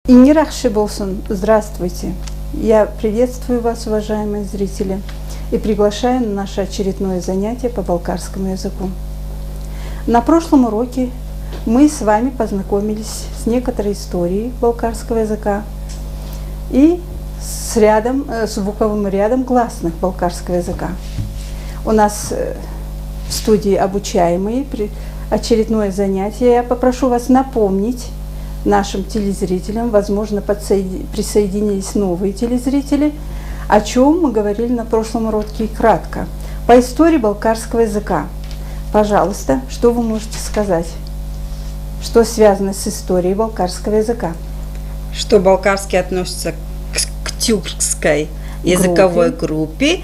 Ингирахши Болсун, здравствуйте! Я приветствую вас, уважаемые зрители, и приглашаю на наше очередное занятие по балкарскому языку. На прошлом уроке мы с вами познакомились с некоторой историей балкарского языка и с звуковым рядом гласных балкарского языка. У нас в студии обучаемые, очередное занятие. Я попрошу вас напомнить нашим телезрителям, возможно, присоединились новые телезрители, о чем мы говорили на прошлом уроке кратко. По истории балкарского языка. Пожалуйста, что вы можете сказать? Что связано с историей балкарского языка? Что балкарский относится к тюркской языковой группе,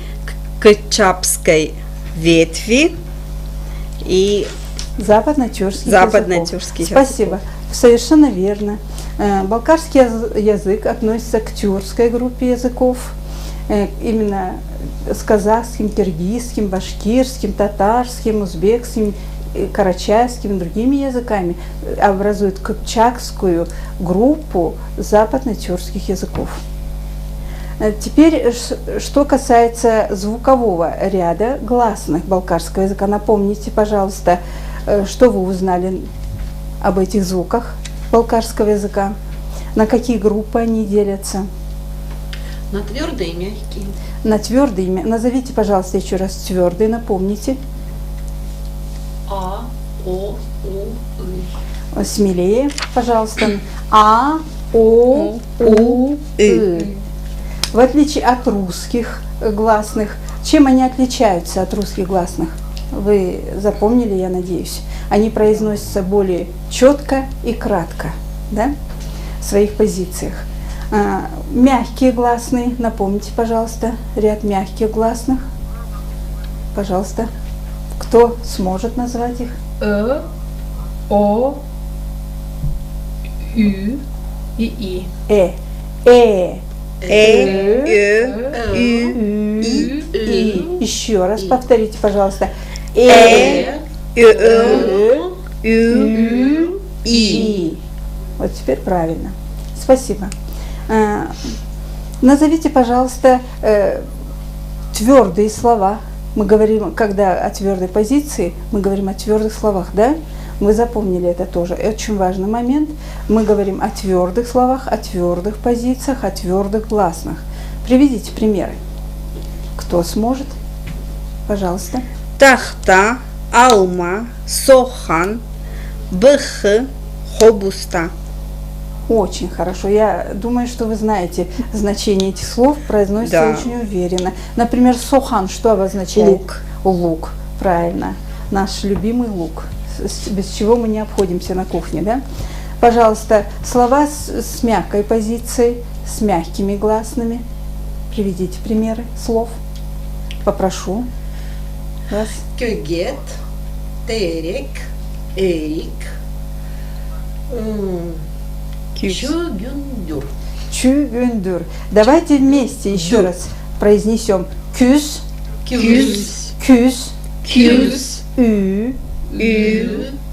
к чапской ветви и западно-тюркский язык. Спасибо. Совершенно верно. Балкарский язык относится к тюркской группе языков, именно с казахским, киргизским, башкирским, татарским, узбекским, карачайским, другими языками, образует кыпчакскую группу западно-тюркских языков. Теперь, что касается звукового ряда гласных балкарского языка, напомните, пожалуйста, что вы узнали об этих звуках балкарского языка, на какие группы они делятся? На твердые и мягкие. На твердые. Назовите, пожалуйста, еще раз твердые, напомните. А, О, У, И. Смелее, пожалуйста. А, О, У, И. В отличие от русских гласных, чем они отличаются от русских гласных? Вы запомнили, я надеюсь. Они произносятся более четко и кратко, да, в своих позициях. Мягкие гласные, напомните, пожалуйста, ряд мягких гласных. Пожалуйста, кто сможет назвать их? О, Ü и И. И. Еще раз повторите, пожалуйста. И. Вот теперь правильно. Спасибо. Назовите, пожалуйста, твердые слова. Мы говорим, когда о твердой позиции, мы говорим о твердых словах, да? Вы запомнили это тоже. Очень важный момент. Мы говорим о твердых словах, о твердых позициях, о твердых гласных. Приведите примеры. Кто сможет? Пожалуйста. Тахта, алма, сохан, бх, хобуста. Очень хорошо. Я думаю, что вы знаете значение этих слов, произносится очень уверенно. Например, сохан что обозначает? Лук. Лук, правильно. Наш любимый лук, без чего мы не обходимся на кухне, да? Пожалуйста, слова с мягкой позицией, с мягкими гласными. Приведите примеры слов. Попрошу вас. Кюгет, терек, эрик, чугундур. Чугундур. Давайте вместе еще раз произнесем. Кюс, Кюс, кюс, кюс, ü,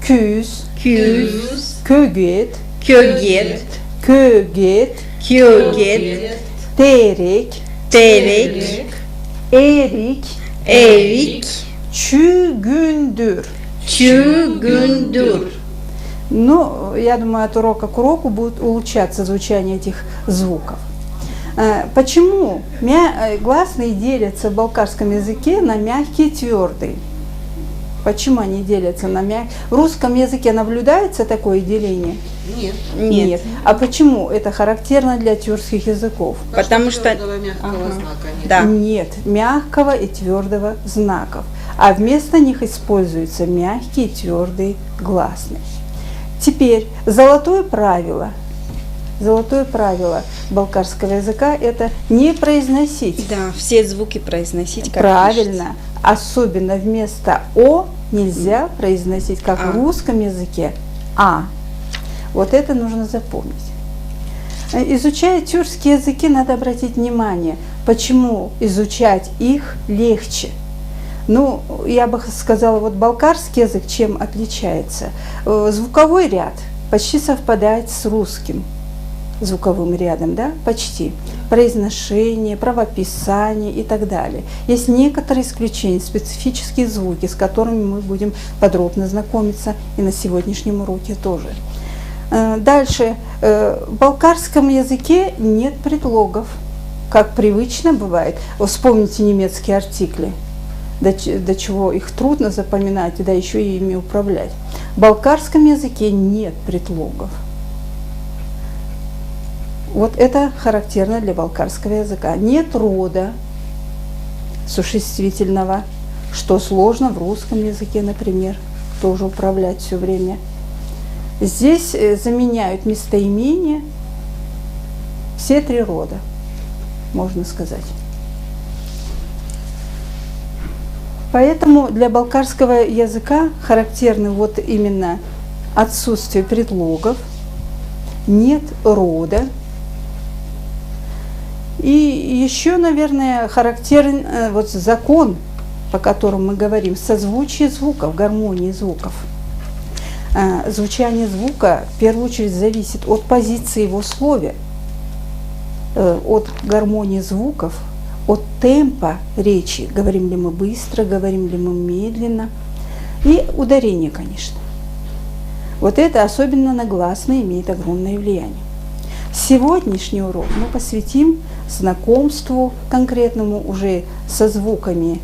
küs, köget, köget, terek, erik, çügündür. Ну, я думаю, от урока к уроку будет улучшаться звучание этих звуков. Почему гласные делятся в балкарском языке на мягкие и твердые? Почему они делятся на мягкие? В русском языке наблюдается такое деление? Нет. А почему это характерно для тюркских языков? Потому что мягкого знака нет. Да. Нет мягкого и твердого знаков, а вместо них используются мягкие и твердые гласные. Теперь золотое правило балкарского языка – это не произносить. Да, все звуки произносить как правильно. Особенно вместо «о» нельзя произносить, как в русском языке, «а». Вот это нужно запомнить. Изучая тюркские языки, надо обратить внимание, почему изучать их легче. Ну, я бы сказала, вот балкарский язык чем отличается? Звуковой ряд почти совпадает с русским. звуковым рядом, да, почти. Произношение, правописание и так далее. Есть некоторые исключения, специфические звуки, с которыми мы будем подробно знакомиться и на сегодняшнем уроке тоже. Дальше. В балкарском языке нет предлогов, как привычно бывает. Вспомните немецкие артикли, до чего их трудно запоминать, да еще и ими управлять. В балкарском языке нет предлогов. Вот это характерно для балкарского языка. Нет рода существительного, что сложно в русском языке, например, тоже управлять все время. Здесь заменяют местоимения все три рода, можно сказать. Поэтому для балкарского языка характерны вот именно отсутствие предлогов, нет рода. И еще, наверное, характерен вот закон, по которому мы говорим, созвучие звуков, гармонии звуков. Звучание звука в первую очередь зависит от позиции его в слове, от гармонии звуков, от темпа речи, говорим ли мы быстро, говорим ли мы медленно, и ударение, конечно. Вот это, особенно на гласные, имеет огромное влияние. Сегодняшний урок мы посвятим знакомству конкретному уже со звуками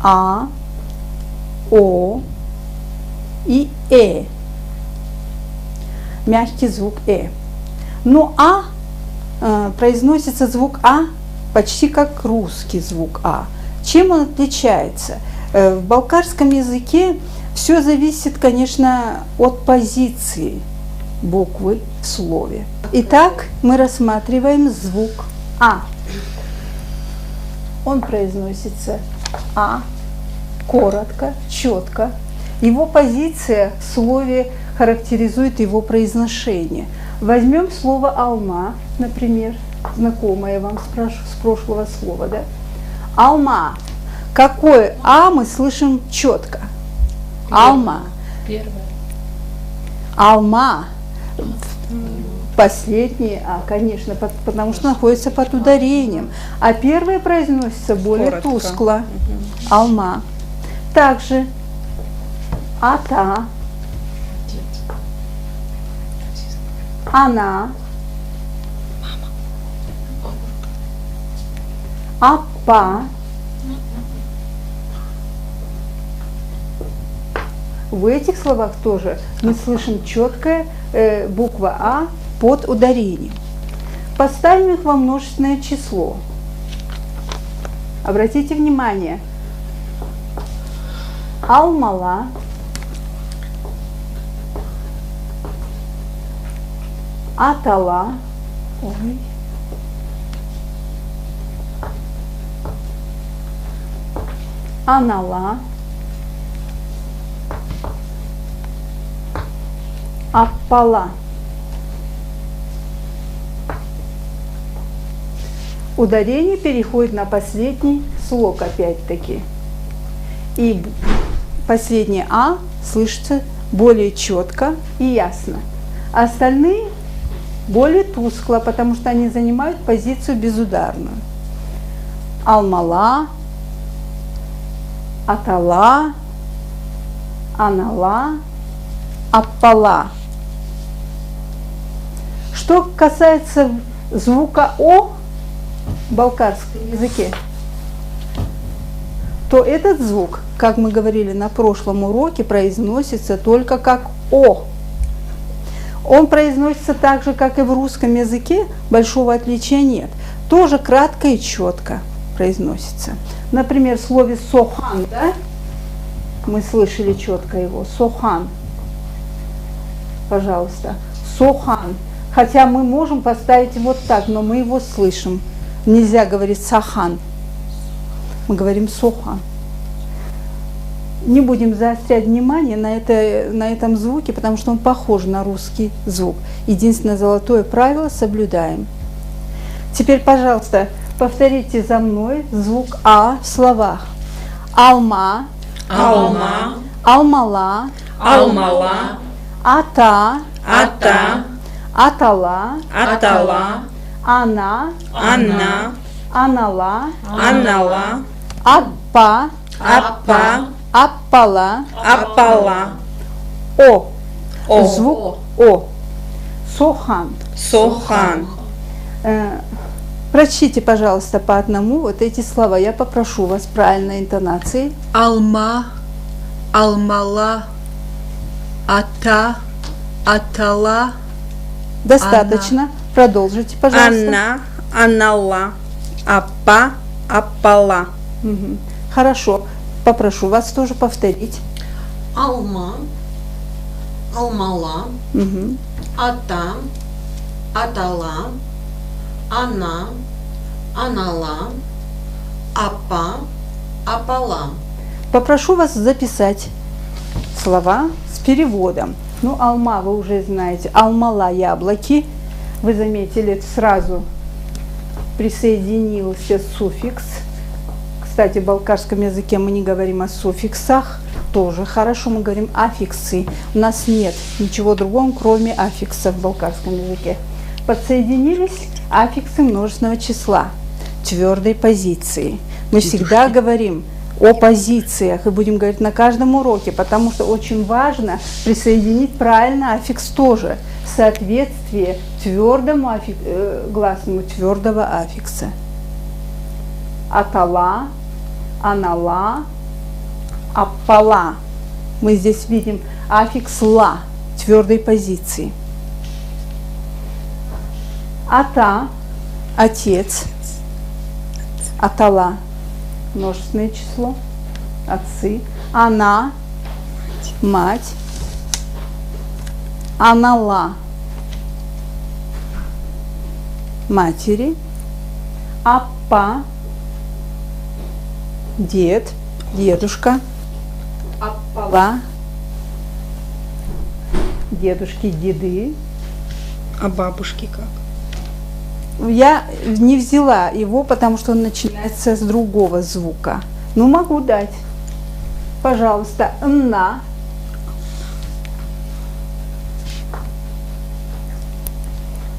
А, О и Э. Мягкий звук Э. Но произносится звук А почти как русский звук А. Чем он отличается? В балкарском языке все зависит, конечно, от позиции буквы в слове. Итак, мы рассматриваем звук А. Он произносится А коротко, четко. Его позиция в слове характеризует его произношение. Возьмем слово «алма», например, знакомое вам с прошлого слова, да? Алма. Какое А мы слышим четко? Алма. Первое. Алма. Последнее А, конечно, потому что находится под ударением. А первое произносится более Коротко. тускло. Алма. Также ата, она, апа. В этих словах тоже мы слышим четкая буква А под ударением. Поставим их во множественное число. Обратите внимание. Алмала, атала, анала, аппала. Ударение переходит на последний слог опять-таки. И последнее А слышится более четко и ясно. А остальные более тускло, потому что они занимают позицию безударную. Алмала, атала, анала, аппала. Что касается звука О в балкарском языке, то этот звук, как мы говорили на прошлом уроке, произносится только как О. Он произносится так же, как и в русском языке, большого отличия нет. Тоже кратко и четко произносится. Например, в слове «сохан», да? Мы слышали четко его. «Сохан». Пожалуйста. «Сохан». Хотя мы можем поставить вот так, но мы его слышим. Нельзя говорить «сахан». Мы говорим «сохан». Не будем заострять внимание на этом звуке, потому что он похож на русский звук. Единственное золотое правило соблюдаем. Теперь, пожалуйста, повторите за мной звук А в словах. Алма, Алма, алмала, алмала, ата, ата, Атала, атала, ана, ана, анала, анала, аппа, аппа, аппала, апала, о. о, Звук о. Сохан. сохан, Прочтите, пожалуйста, по одному вот эти слова. Я попрошу вас правильной интонацией. Алма, алмала, ата, атала, Достаточно. Продолжите, пожалуйста. анна, анала, аппа, апала, Мгм. Хорошо. Попрошу вас тоже повторить. алма, алмала, Мгм. ата, атала, ана, анала, апа, апала. Попрошу вас записать слова с переводом. Ну, алма вы уже знаете. Алмала — яблоки. Вы заметили, сразу присоединился суффикс. Кстати, в балкарском языке мы не говорим о суффиксах. Тоже хорошо, мы говорим аффиксы. У нас нет ничего другого, кроме аффиксов в балкарском языке. Подсоединились аффиксы множественного числа, твердой позиции. Мы всегда говорим о позициях и будем говорить на каждом уроке, потому что очень важно присоединить правильно аффикс тоже в соответствии твердому гласному твердого аффикса. Атала, анала, аппала. Мы здесь видим аффикс ла твердой позиции. Ата – отец, атала – множественное число, отцы, она – мать, анала – матери, аппа – дед, дедушка, аппала – дедушки, деды. а бабушки как? Я не взяла его, потому что он начинается с другого звука. Ну, могу дать. Пожалуйста, на.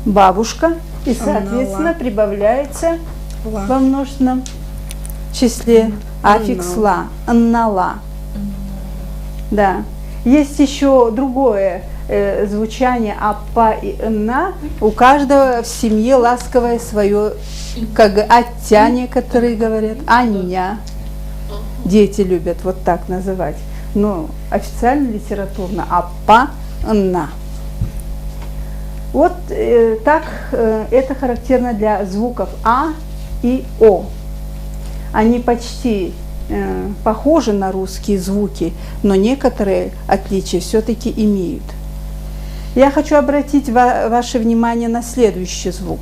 Бабушка. И, соответственно, прибавляется во множественном числе аффикс ла. Аннала. Да. Есть еще другое звучание аппа и на. У каждого в семье ласковое свое, как оття некоторые говорят, аня. Дети любят вот так называть. Но официально литературно аппа на. Вот так это характерно для звуков а и о. Они почти похожи на русские звуки, но некоторые отличия все-таки имеют. Я хочу обратить ваше внимание на следующий звук.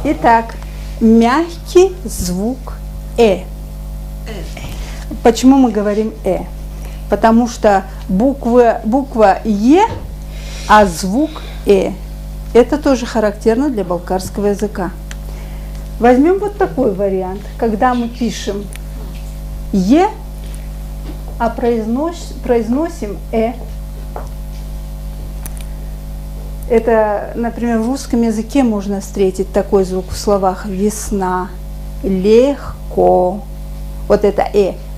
Итак, мягкий звук Почему мы говорим Потому что буква Е, а звук Это тоже характерно для балкарского языка. Возьмем вот такой вариант, когда мы пишем Е, а произносим Это, например, в русском языке можно встретить такой звук в словах весна, легко. Вот это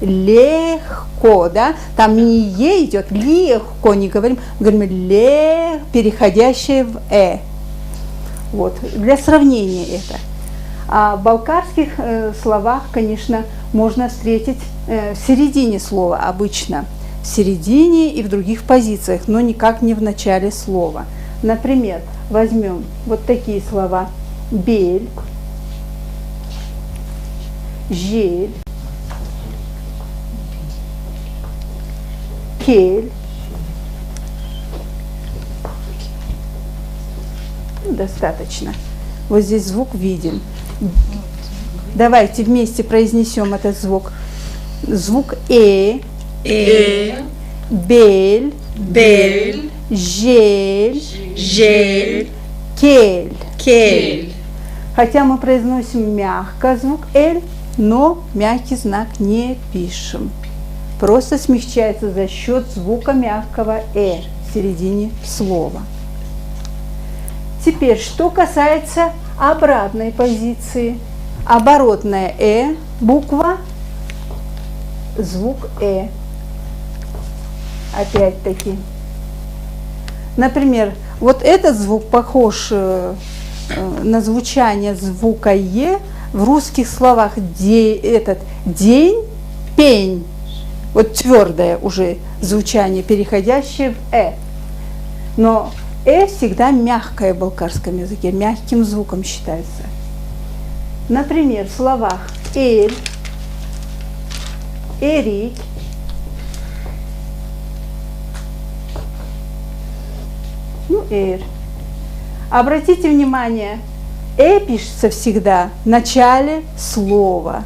легко, да? Там не е идет, легко не говорим, говорим переходящее в Вот, для сравнения это. А в балкарских словах, конечно, можно встретить в середине слова обычно. В середине и в других позициях, но никак не в начале слова. Например, возьмем вот такие слова: бель, жель, кель. Достаточно. Вот здесь звук виден. Давайте вместе произнесем этот звук. Звук бель, бель, жель, жель, кель. кель. Хотя мы произносим мягко звук «эль», но мягкий знак не пишем. Просто смягчается за счет звука мягкого в середине слова. Теперь, что касается обратной позиции. Оборотная буква, звук опять-таки. Например, вот этот звук похож на звучание звука в русских словах день, пень. Вот твердое уже звучание, переходящее в Но всегда мягкое в балкарском языке, мягким звуком считается. Например, в словах эрик, Обратите внимание, пишется всегда в начале слова.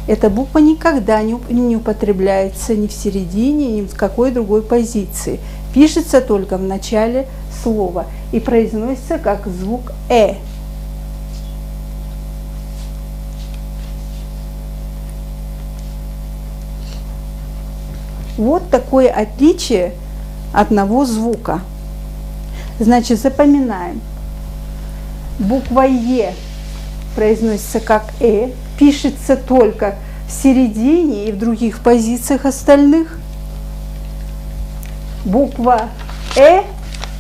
Эта буква никогда не употребляется ни в середине, ни в какой другой позиции. Пишется только в начале слова и произносится как звук Вот такое отличие одного звука. Значит, запоминаем. Буква произносится как пишется только в середине и в других позициях остальных. Буква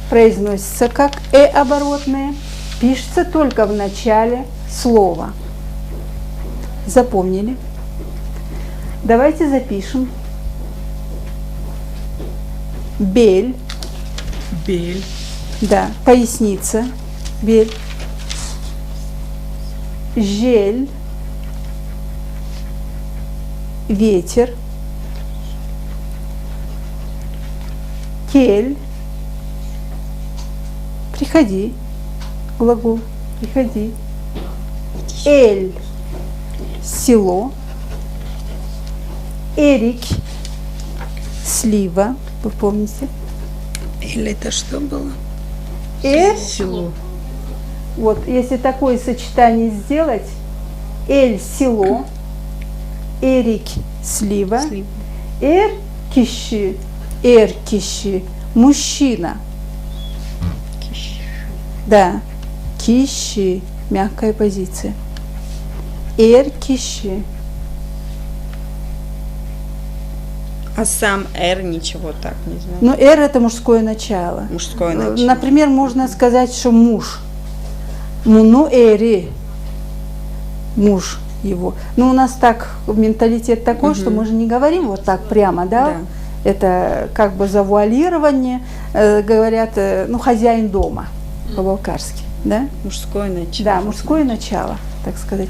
произносится как оборотная, пишется только в начале слова. Запомнили? Давайте запишем. Бель. Бель. Да, поясница. Бель. Жель. Ветер. Кель. Приходи. Глагол. Приходи. Эль. Село. Эрик. Слива. Вы помните? Или это что было? Село. Вот, если такое сочетание сделать, село, Эрик слива, киши, мужчина. Да, киши, мягкая позиция. Киши. А сам ничего так не знаю. Но это мужское начало. Мужское начало. Например, можно сказать, что муж. Эри. Муж его. Но у нас так менталитет такой, что мы же не говорим вот так прямо, да? Это как бы завуалирование, говорят, хозяин дома по-балкарски, да? Мужское начало. Да, мужское начало, так сказать,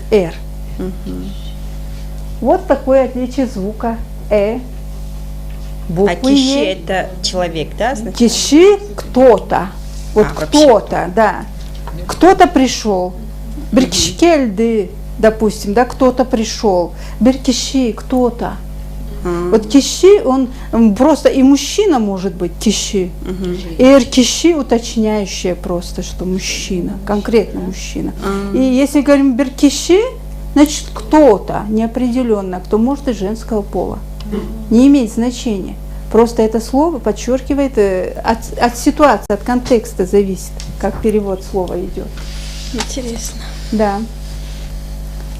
Вот такое отличие звука буквы киши это человек, да? Киши кто-то. Вот кто-то, да. Кто-то пришел. Беркишкельды, допустим, да, кто-то пришел. Беркиши, кто-то. Вот киши, он просто, и мужчина может быть киши. Киши уточняющее просто, что мужчина, конкретно мужчина. И если говорим беркиши, значит кто-то, неопределенно, кто может и женского пола. Не имеет значения. Просто это слово подчеркивает, от ситуации, от контекста зависит, как перевод слова идет. Интересно. Да.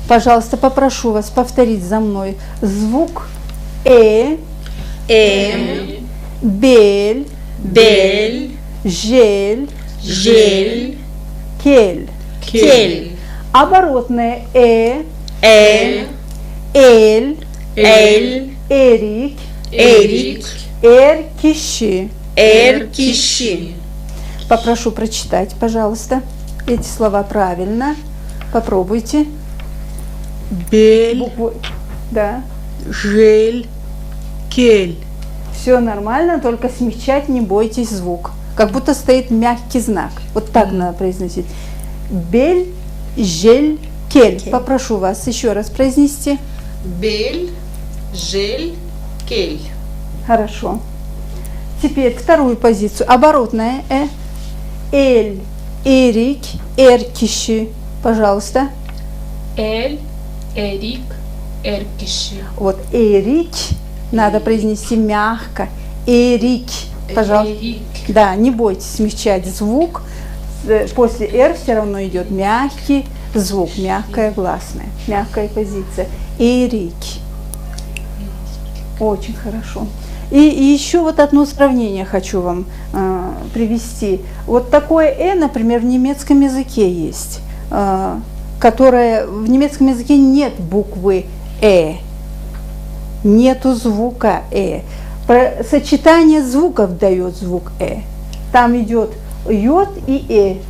Пожалуйста, попрошу вас повторить за мной звук бель, жель, кель. Оборотное эль, эрик, киши. Попрошу прочитать, пожалуйста, эти слова правильно. Попробуйте. Бель, Да. жель, кель. Все нормально, только смягчать не бойтесь звук. Как будто стоит мягкий знак. Вот так надо произносить. Бель, жель, кель. Попрошу вас еще раз произнести. Бель, жель, кель. Хорошо. Теперь вторую позицию. Оборотная эль, эрик, киши. Пожалуйста. Эль, эрик, киши. Вот эрик надо произнести мягко. Эрик. Пожалуйста. Эрик. Да, не бойтесь смягчать звук. после «р» все равно идет мягкий звук, мягкая гласная, мягкая позиция. Эрики. Очень хорошо. И еще вот одно сравнение хочу вам привести. Вот такое например, в немецком языке есть, которое в немецком языке нет буквы нету звука Сочетание звуков дает звук Там идет йод и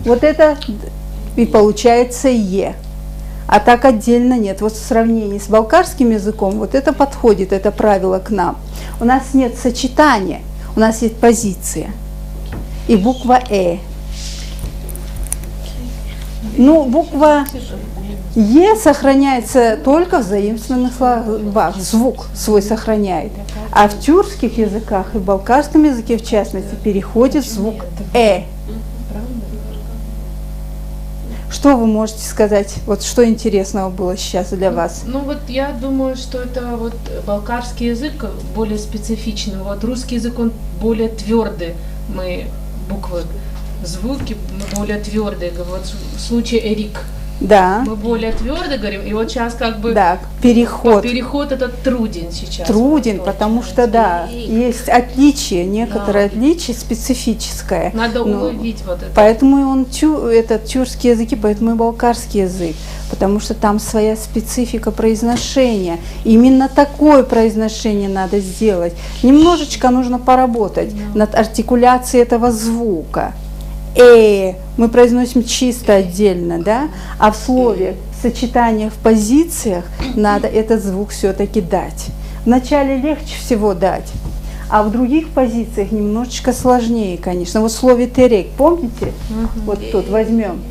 Вот это и получается е. А так отдельно нет. Вот в сравнении с балкарским языком вот это подходит, это правило к нам. У нас нет сочетания, у нас есть позиция. И буква Ну, буква Е сохраняется только в заимствованных словах, звук свой сохраняет. А в тюркских языках и в балкарском языке, в частности, переходит звук Что вы можете сказать, вот что интересного было сейчас для вас? Ну вот я думаю, что это вот балкарский язык более специфичный, вот русский язык он более твердый, мы буквы, звуки мы более твердые, вот в случае эрик. Да. Мы более твердо говорим, и вот сейчас как бы да, переход этот труден сейчас. Труден, потому что да, есть отличие, некоторое отличие специфическое. Надо уловить вот это. Поэтому и он этот тюркский язык, поэтому и балкарский язык, потому что там своя специфика произношения. Именно такое произношение надо сделать. Немножечко нужно поработать над артикуляцией этого звука. Мы произносим чисто отдельно, да, а в слове, в сочетаниях, в позициях надо этот звук все-таки дать. Вначале легче всего дать, а в других позициях немножечко сложнее, конечно. Вот в слове терек, помните? Вот тут возьмем.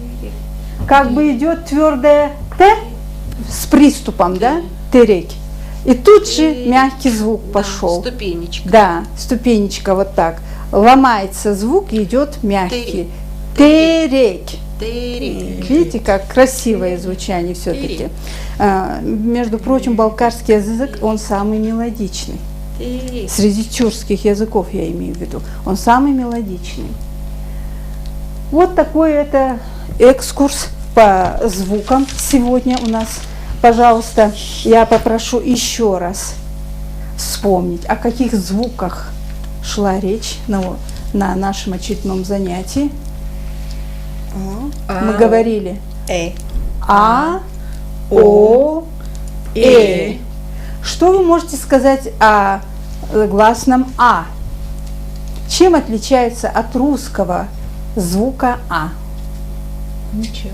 Как бы идет твердое т с приступом, да, терек. И тут же мягкий звук пошел. Ступенечка. Да, ступенечка вот так. Ломается звук и идет мягкий. Терек. Видите, как красивое звучание все-таки. Между прочим, балкарский язык, он самый мелодичный. Среди тюркских языков я имею в виду. Он самый мелодичный. Вот такой это экскурс по звукам сегодня у нас. Пожалуйста, я попрошу еще раз вспомнить, о каких звуках шла речь на нашем очередном занятии. Мы говорили А, О, Что вы можете сказать о гласном А? Чем отличается от русского звука А? Ничем.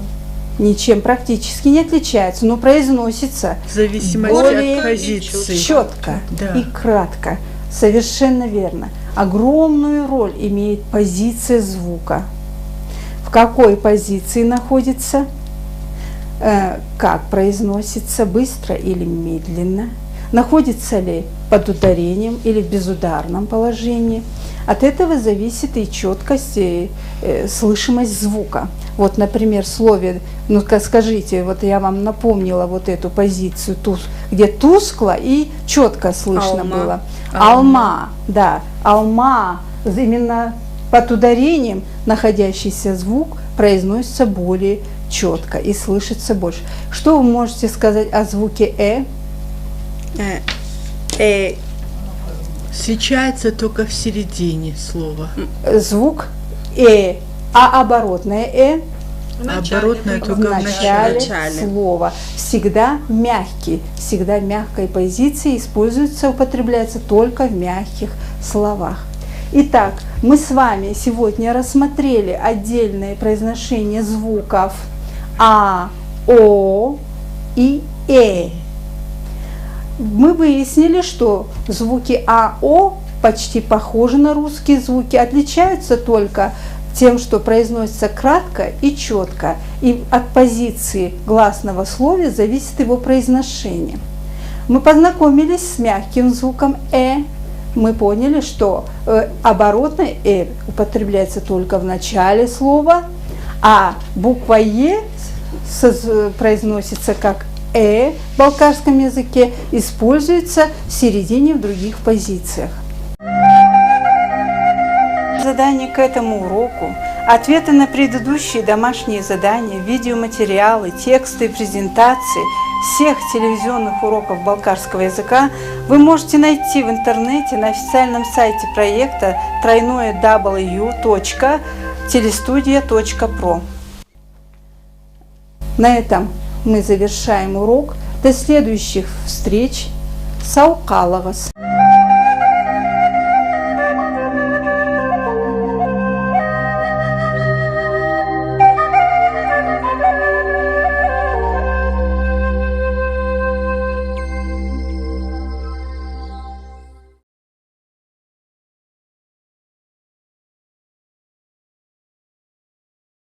Ничем практически не отличается, но произносится в зависимости более от позиции. четко Да. и кратко. Совершенно верно. Огромную роль имеет позиция звука. В какой позиции находится, как произносится, быстро или медленно, находится ли под ударением или в безударном положении. От этого зависит и четкость, и слышимость звука. Вот, например, в слове, скажите, вот я вам напомнила вот эту позицию, где тускло и четко слышно было. Алма, да, алма, именно под ударением находящийся звук произносится более четко и слышится больше. Что вы можете сказать о звуке Встречается только в середине слова. Звук а оборотное Оборотное в только в начале начале. слова. Всегда мягкий, всегда в мягкой позиции, используется, употребляется только в мягких словах. Итак, мы с вами сегодня рассмотрели отдельное произношение звуков А, О и Мы выяснили, что звуки А, О почти похожи на русские звуки, отличаются только тем, что произносится кратко и четко, и от позиции гласного слова зависит его произношение. Мы познакомились с мягким звуком Мы поняли, что оборотное употребляется только в начале слова, а буква произносится как в балкарском языке, используется в середине в других позициях. Задание к этому уроку Ответы на предыдущие домашние задания, видеоматериалы, тексты и презентации всех телевизионных уроков балкарского языка вы можете найти в интернете на официальном сайте проекта www.telestudia.pro. На этом мы завершаем урок. До следующих встреч. Сау калавас!